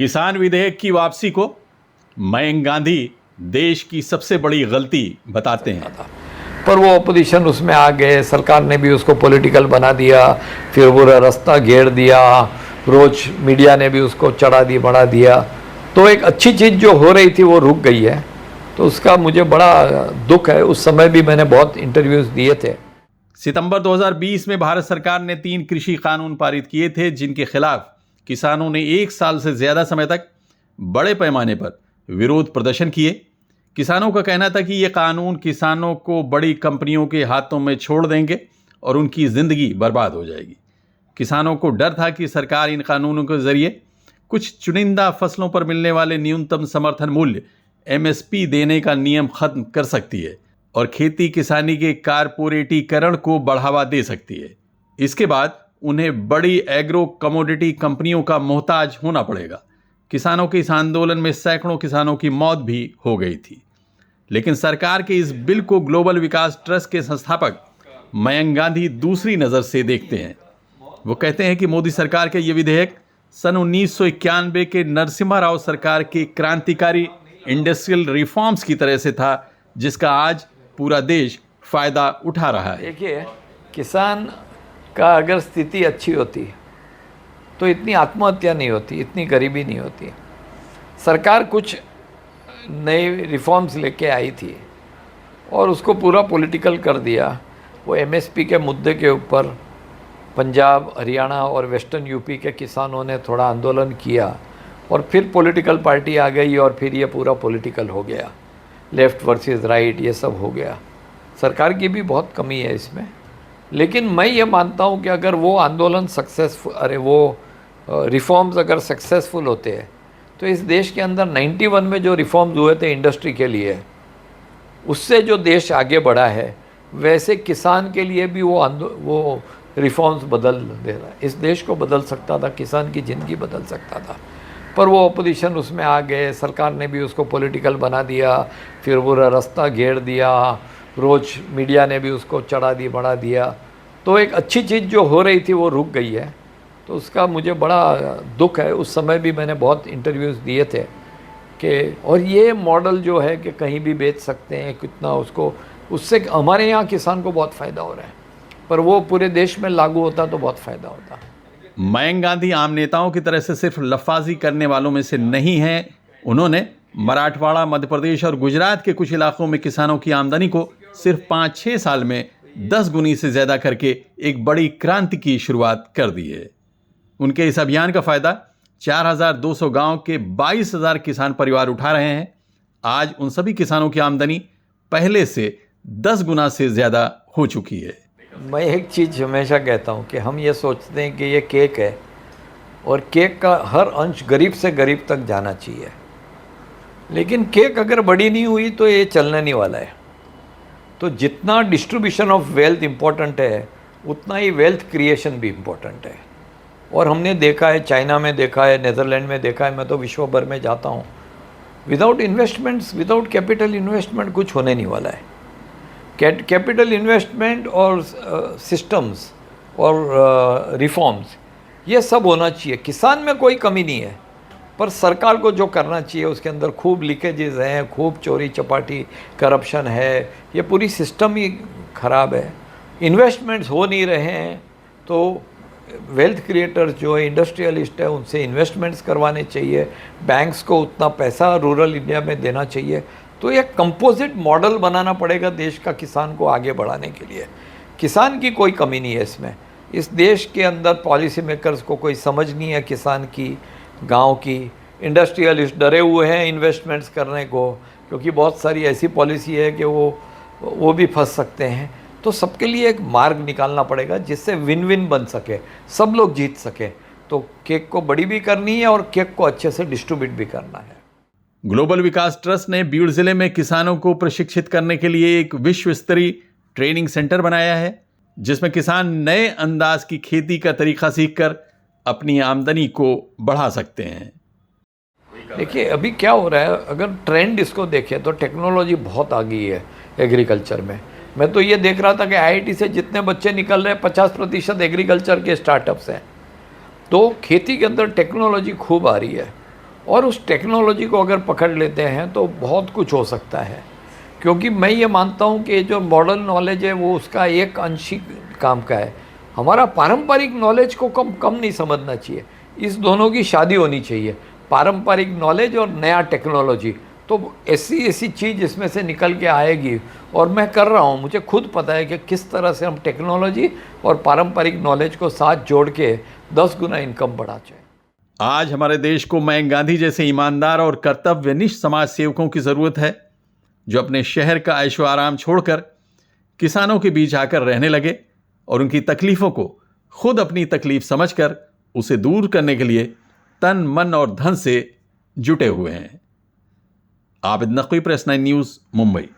किसान विधेयक की वापसी को मयंक गांधी देश की सबसे बड़ी गलती बताते हैं। पर वो अपोजिशन उसमें आ गए, सरकार ने भी उसको पॉलिटिकल बना दिया, फिर वो रास्ता घेर दिया, रोज मीडिया ने भी उसको चढ़ा दी बढ़ा दिया। तो एक अच्छी चीज़ जो हो रही थी वो रुक गई है, तो उसका मुझे बड़ा दुख है। उस समय भी मैंने बहुत इंटरव्यूज दिए थे। सितंबर 2020 में भारत सरकार ने 3 कृषि कानून पारित किए थे, जिनके खिलाफ किसानों ने 1 साल से ज्यादा समय तक बड़े पैमाने पर विरोध प्रदर्शन किए। किसानों का कहना था कि ये कानून किसानों को बड़ी कंपनियों के हाथों में छोड़ देंगे और उनकी जिंदगी बर्बाद हो जाएगी। किसानों को डर था कि सरकार इन कानूनों के जरिए कुछ चुनिंदा फसलों पर मिलने वाले न्यूनतम समर्थन मूल्य MSP देने का नियम खत्म कर सकती है और खेती किसानी के कारपोरेटीकरण को बढ़ावा दे सकती है। इसके बाद उन्हें बड़ी एग्रो कमोडिटी कंपनियों का मोहताज होना पड़ेगा। किसानों के इस आंदोलन में सैकड़ों किसानों की मौत भी हो गई थी। लेकिन सरकार के इस बिल को ग्लोबल विकास ट्रस्ट के संस्थापक मयंक गांधी दूसरी नज़र से देखते हैं। वो कहते हैं कि मोदी सरकार के ये विधेयक सन 1991 के नरसिम्हा राव सरकार के क्रांतिकारी इंडस्ट्रियल रिफॉर्म्स की तरह से था, जिसका आज पूरा देश फायदा उठा रहा है। देखिए, किसान का अगर स्थिति अच्छी होती तो इतनी आत्महत्या नहीं होती, इतनी गरीबी नहीं होती। सरकार कुछ नए रिफॉर्म्स लेके आई थी और उसको पूरा पॉलिटिकल कर दिया। वो MSP के मुद्दे के ऊपर पंजाब, हरियाणा और वेस्टर्न यूपी के किसानों ने थोड़ा आंदोलन किया और फिर पॉलिटिकल पार्टी आ गई और फिर ये पूरा पॉलिटिकल हो गया। लेफ़्ट वर्सेस राइट ये सब हो गया। सरकार की भी बहुत कमी है इसमें। लेकिन मैं ये मानता हूँ कि अगर वो आंदोलन वो रिफॉर्म्स अगर सक्सेसफुल होते हैं तो इस देश के अंदर 91 में जो रिफॉर्म्स हुए थे इंडस्ट्री के लिए, उससे जो देश आगे बढ़ा है, वैसे किसान के लिए भी वो रिफॉर्म्स बदल दे रहा है। इस देश को बदल सकता था, किसान की ज़िंदगी बदल सकता था। पर वो अपोजिशन उसमें आ गए, सरकार ने भी उसको पॉलिटिकल बना दिया, फिर वो रास्ता घेर दिया, रोज मीडिया ने भी उसको चढ़ा दी बढ़ा दिया। तो एक अच्छी चीज़ जो हो रही थी वो रुक गई है, तो उसका मुझे बड़ा दुख है। उस समय भी मैंने बहुत इंटरव्यूज़ दिए थे कि और ये मॉडल जो है कि कहीं भी बेच सकते हैं कितना, उसको उससे हमारे यहाँ किसान को बहुत फ़ायदा हो रहा है, पर वो पूरे देश में लागू होता तो बहुत फ़ायदा होता। मयंक गांधी आम नेताओं की तरह से सिर्फ लफाजी करने वालों में से नहीं हैं। उन्होंने मराठवाड़ा, मध्य प्रदेश और गुजरात के कुछ इलाकों में किसानों की आमदनी को सिर्फ 5-6 साल में 10 गुनी से ज़्यादा करके एक बड़ी क्रांति की शुरुआत कर दी है। उनके इस अभियान का फ़ायदा 4200 गांव के 22,000 किसान परिवार उठा रहे हैं। आज उन सभी किसानों की आमदनी पहले से 10 गुना से ज़्यादा हो चुकी है। मैं एक चीज़ हमेशा कहता हूँ कि हम ये सोचते हैं कि ये केक है और केक का हर अंश गरीब से गरीब तक जाना चाहिए, लेकिन केक अगर बड़ी नहीं हुई तो ये चलने नहीं वाला है। तो जितना डिस्ट्रीब्यूशन ऑफ वेल्थ इम्पोर्टेंट है, उतना ही वेल्थ क्रिएशन भी इम्पोर्टेंट है। और हमने देखा है, चाइना में देखा है, नेदरलैंड में देखा है, मैं तो विश्व भर में जाता हूँ, without investments, without capital investment कुछ होने नहीं वाला है। कैपिटल इन्वेस्टमेंट और सिस्टम्स और रिफॉर्म्स ये सब होना चाहिए। किसान में कोई कमी नहीं है, पर सरकार को जो करना चाहिए उसके अंदर खूब लीकेजेस हैं, खूब चोरी चपाटी, करप्शन है, ये पूरी सिस्टम ही ख़राब है। इन्वेस्टमेंट्स हो नहीं रहे हैं, तो वेल्थ क्रिएटर्स जो है, इंडस्ट्रियलिस्ट है, उनसे इन्वेस्टमेंट्स करवाने चाहिए। बैंक्स को उतना पैसा रूरल इंडिया में देना चाहिए। तो एक कंपोजिट मॉडल बनाना पड़ेगा देश का किसान को आगे बढ़ाने के लिए। किसान की कोई कमी नहीं है इसमें। इस देश के अंदर पॉलिसी मेकर्स को कोई समझ नहीं है किसान की, गांव की। इंडस्ट्रियलिस्ट डरे हुए हैं इन्वेस्टमेंट्स करने को, क्योंकि बहुत सारी ऐसी पॉलिसी है कि वो भी फंस सकते हैं। तो सबके लिए एक मार्ग निकालना पड़ेगा जिससे विन विन बन सके, सब लोग जीत सके। तो केक को बड़ी भी करनी है और केक को अच्छे से डिस्ट्रीब्यूट भी करना है। ग्लोबल विकास ट्रस्ट ने बीड़ जिले में किसानों को प्रशिक्षित करने के लिए एक विश्व स्तरीय ट्रेनिंग सेंटर बनाया है, जिसमें किसान नए अंदाज की खेती का तरीका सीखकर अपनी आमदनी को बढ़ा सकते हैं। देखिए, अभी क्या हो रहा है, अगर ट्रेंड इसको देखें तो टेक्नोलॉजी बहुत आ गई है एग्रीकल्चर में। मैं तो ये देख रहा था कि IIT से जितने बच्चे निकल रहे हैं 50% एग्रीकल्चर के स्टार्टअप्स हैं। तो खेती के अंदर टेक्नोलॉजी खूब आ रही है और उस टेक्नोलॉजी को अगर पकड़ लेते हैं तो बहुत कुछ हो सकता है। क्योंकि मैं ये मानता हूँ कि जो मॉडर्न नॉलेज है वो उसका एक अंश ही काम का है। हमारा पारंपरिक नॉलेज को कम नहीं समझना चाहिए। इस दोनों की शादी होनी चाहिए, पारंपरिक नॉलेज और नया टेक्नोलॉजी। तो ऐसी चीज़ इसमें से निकल के आएगी, और मैं कर रहा हूँ, मुझे खुद पता है कि किस तरह से हम टेक्नोलॉजी और पारंपरिक नॉलेज को साथ जोड़ के 10 गुना इनकम बढ़ा चाहें। आज हमारे देश को मयंक गांधी जैसे ईमानदार और कर्तव्यनिष्ठ समाज सेवकों की जरूरत है, जो अपने शहर का ऐशो आराम छोड़कर किसानों के बीच आकर रहने लगे और उनकी तकलीफों को खुद अपनी तकलीफ समझकर उसे दूर करने के लिए तन मन और धन से जुटे हुए हैं। Abid Naqvi, press 9 news, Mumbai.